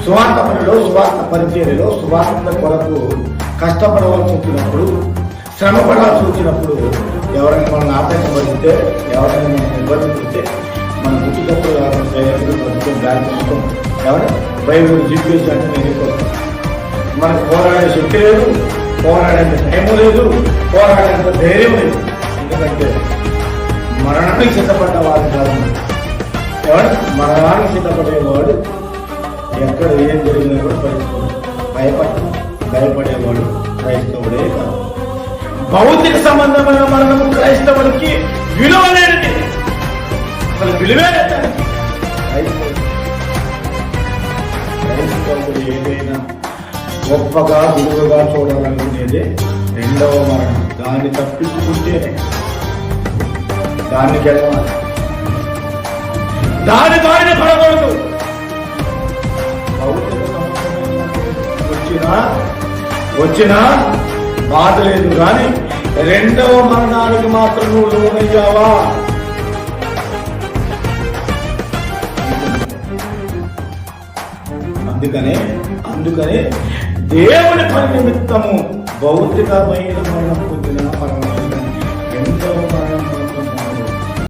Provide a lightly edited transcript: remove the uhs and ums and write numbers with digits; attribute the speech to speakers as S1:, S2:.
S1: సువార్త పనిలో, సువార్త పరిచర్యలో, సువార్త కొరకు కష్టపడవలసి వచ్చినప్పుడు, శ్రమ పడాల్సి వచ్చినప్పుడు, ఎవరైనా మనల్ని ఆటంకపడితే, ఎవరైనా మనం ఇబ్బంది పెడితే, మన గుర్తుకప్పుడు బ్యాగ్ పుస్తకం ఎవరైనా బైబిల్ జీపీఎస్ అంటే నేను మనకు పోరాడే శక్తి లేదు, పోరాడేంత టైము లేదు, పోరాడేంత ధైర్యం లేదు. ఎందుకంటే మరణానికి సిద్ధపడ్డ వాడు కాదు. ఎవరు మరణానికి సిద్ధపడేవాడు ఎక్కడ ఏం జరిగినా కూడా భయపడేవాడు క్రైస్తవుడే కాదు. భౌతిక సంబంధమైన మరణము క్రైస్తవుడికి విలువ లేనిది, అసలు విలువే లేదు. క్రైస్తవుడు ఏదైనా గొప్పగా విలువగా చూడాలనుకునేది రెండవ మరణం. దాన్ని తప్పించుకుంటేనే దాన్ని గెలవాలి, దాని బారిన పడకూడదు. వచ్చినా బాధ లేదు, కానీ రెండవ మరణానికి మాత్రం నువ్వు లోనయ్యావా? అందుకనే దేవుని పని నిమిత్తము భౌతికమైన మరణం